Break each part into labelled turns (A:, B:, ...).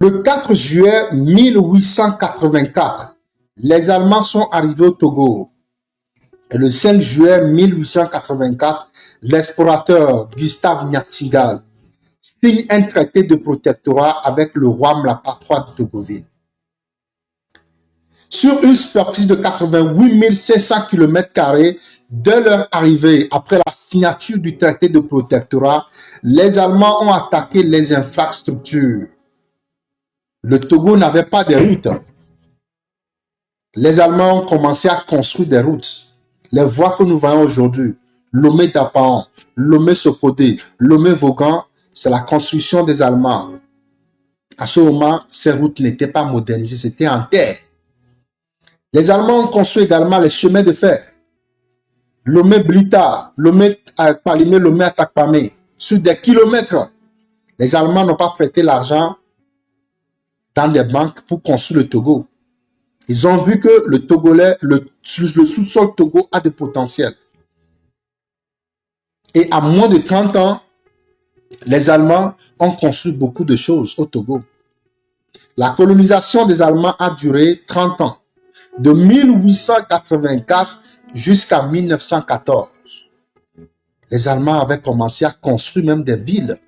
A: Le 4 juillet 1884, les Allemands sont arrivés au Togo. Et le 5 juillet 1884, l'explorateur Gustave Niaktigal signe un traité de protectorat avec le roi Mlapa III de Togoville. Sur une superficie de 88 500 km², dès leur arrivée, après la signature du traité de protectorat, les Allemands ont attaqué les infrastructures. Le Togo n'avait pas de routes. Les Allemands ont commencé à construire des routes. Les voies que nous voyons aujourd'hui, Lomé-Dapaon, Lomé-Sokodé, Lomé-Vaughan, c'est la construction des Allemands. À ce moment, ces routes n'étaient pas modernisées, c'était en terre. Les Allemands ont construit également les chemins de fer. Lomé-Blita, Lomé-Palimé, Lomé-Atakpamé, sur des kilomètres. Les Allemands n'ont pas prêté l'argent dans des banques pour construire le Togo. Ils ont vu que le Togolais, le sous-sol Togo a des potentiels. Et à moins de 30 ans, les Allemands ont construit beaucoup de choses au Togo. La colonisation des Allemands a duré 30 ans, de 1884 jusqu'à 1914. Les Allemands avaient commencé à construire même des villes.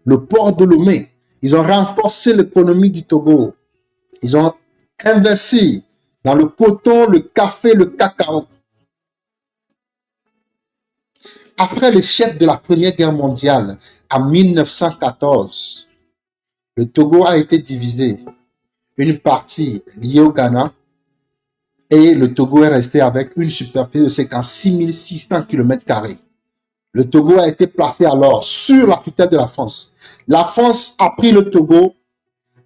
A: Le port de Lomé, ils ont renforcé l'économie du Togo. Ils ont investi dans le coton, le café, le cacao. Après l'échec de la Première Guerre mondiale, en 1914, le Togo a été divisé. Une partie liée au Ghana et le Togo est resté avec une superficie de 56 600 km². Le Togo a été placé alors sur la tutelle de la France. La France a pris le Togo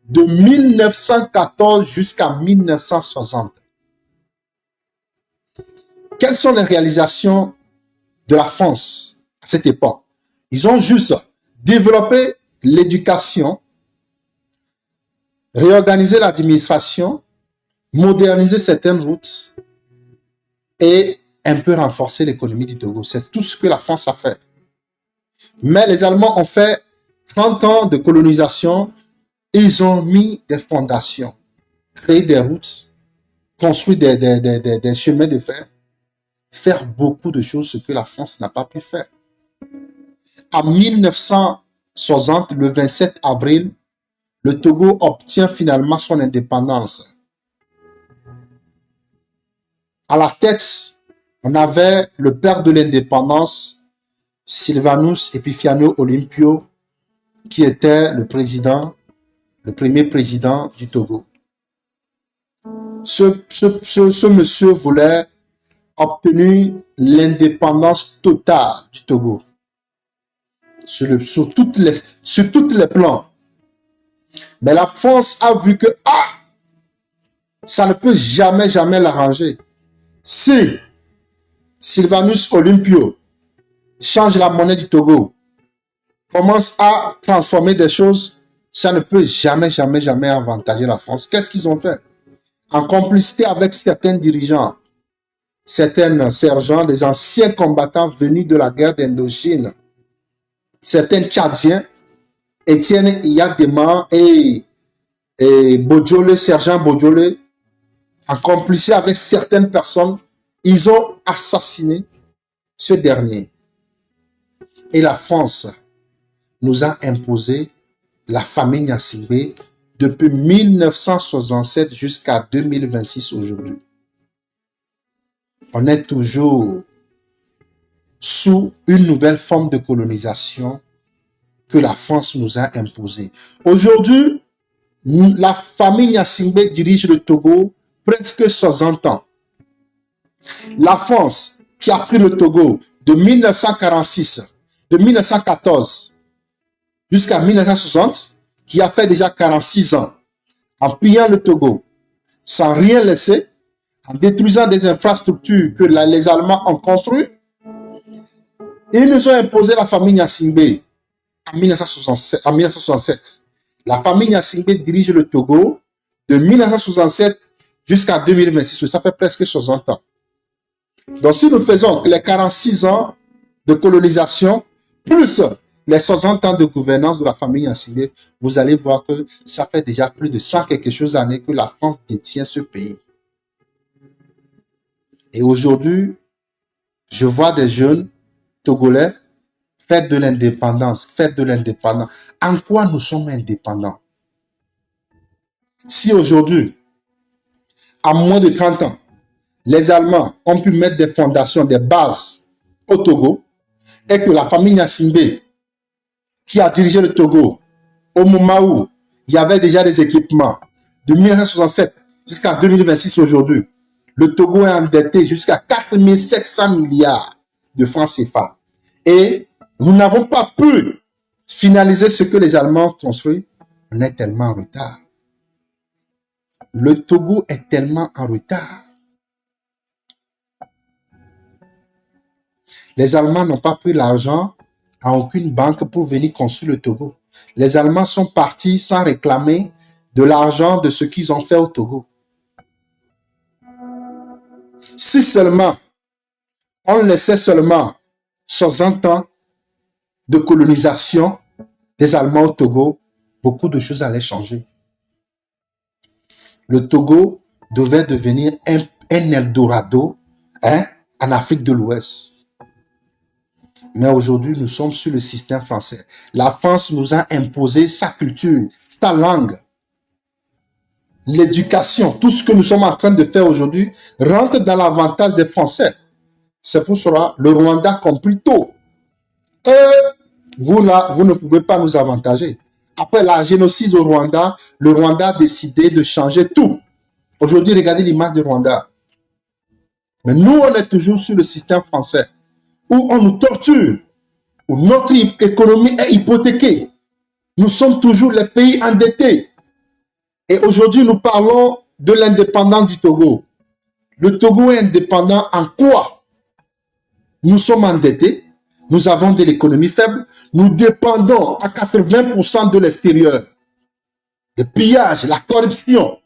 A: de 1914 jusqu'à 1960. Quelles sont les réalisations de la France à cette époque? Ils ont juste développé l'éducation, réorganisé l'administration, modernisé certaines routes et un peu renforcer l'économie du Togo. C'est tout ce que la France a fait. Mais les Allemands ont fait 30 ans de colonisation. Ils ont mis des fondations, créé des routes, construit des chemins de fer, faire beaucoup de choses, ce que la France n'a pas pu faire. En 1960, le 27 avril, le Togo obtient finalement son indépendance. À la tête, on avait le père de l'indépendance, Sylvanus Epiphanios Olympio, qui était le premier président du Togo. Ce monsieur voulait obtenir l'indépendance totale du Togo sur toutes les plans. Mais la France a vu que ça ne peut jamais l'arranger. Si Sylvanus Olympio change la monnaie du Togo, commence à transformer des choses, ça ne peut jamais avantager la France. Qu'est-ce qu'ils ont fait? En complicité avec certains dirigeants, certains sergents, des anciens combattants venus de la guerre d'Indochine, certains Tchadiens, Étienne Iyadema et Bodjolé, sergent Bodjolé, en complicité avec certaines personnes, ils ont assassiné ce dernier. Et la France nous a imposé la famille Gnassingbé depuis 1967 jusqu'à 2026 aujourd'hui. On est toujours sous une nouvelle forme de colonisation que la France nous a imposée. Aujourd'hui, la famille Gnassingbé dirige le Togo presque 60 ans. La France, qui a pris le Togo de 1914 jusqu'à 1960, qui a fait déjà 46 ans, en pillant le Togo, sans rien laisser, en détruisant des infrastructures que les Allemands ont construites, ils nous ont imposé la famille Gnassingbé en 1967. La famille Gnassingbé dirige le Togo de 1967 jusqu'à 2026. Ça fait presque 60 ans. Donc, si nous faisons les 46 ans de colonisation, plus les 60 ans de gouvernance de la famille Gnassingbé, vous allez voir que ça fait déjà plus de 100 quelque chose années que la France détient ce pays. Et aujourd'hui, je vois des jeunes Togolais faire de l'indépendance, faire de l'indépendance. En quoi nous sommes indépendants? Si aujourd'hui, à moins de 30 ans, les Allemands ont pu mettre des fondations, des bases au Togo, et que la famille Gnassingbé, qui a dirigé le Togo, au moment où il y avait déjà des équipements, de 1967 jusqu'à 2026 aujourd'hui, le Togo est endetté jusqu'à 4700 milliards de francs CFA. Et nous n'avons pas pu finaliser ce que les Allemands ont construit. On est tellement en retard. Le Togo est tellement en retard. Les Allemands n'ont pas pris l'argent à aucune banque pour venir construire le Togo. Les Allemands sont partis sans réclamer de l'argent de ce qu'ils ont fait au Togo. Si seulement on laissait seulement 60 ans de colonisation des Allemands au Togo, beaucoup de choses allaient changer. Le Togo devait devenir un Eldorado en Afrique de l'Ouest. Mais aujourd'hui, nous sommes sur le système français. La France nous a imposé sa culture, sa langue, l'éducation. Tout ce que nous sommes en train de faire aujourd'hui rentre dans l'avantage des Français. C'est pour cela le Rwanda a compris tôt. Vous là, vous ne pouvez pas nous avantager. Après la génocide au Rwanda, le Rwanda a décidé de changer tout. Aujourd'hui, regardez l'image du Rwanda. Mais nous, on est toujours sur le système français, où on nous torture, où notre économie est hypothéquée. Nous sommes toujours les pays endettés. Et aujourd'hui, nous parlons de l'indépendance du Togo. Le Togo est indépendant en quoi? Nous sommes endettés, nous avons de l'économie faible, nous dépendons à 80% de l'extérieur. Le pillage, la corruption.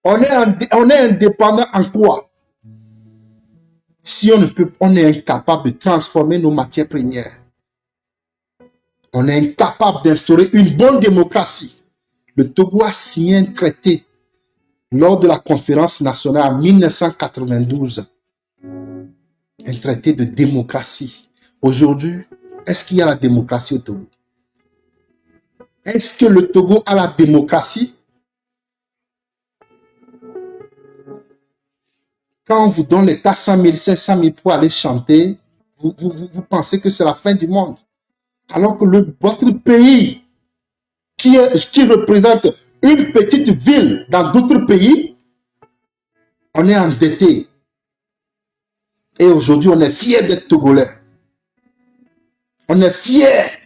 A: On est indépendant en quoi? Si on est incapable de transformer nos matières premières. On est incapable d'instaurer une bonne démocratie. Le Togo a signé un traité lors de la conférence nationale en 1992. Un traité de démocratie. Aujourd'hui, est-ce qu'il y a la démocratie au Togo? Est-ce que le Togo a la démocratie? Quand on vous donne les 400 000, 500 000 pour aller chanter, vous pensez que c'est la fin du monde. Alors que votre pays, qui représente une petite ville dans d'autres pays, on est endetté. Et aujourd'hui, on est fiers d'être Togolais. On est fiers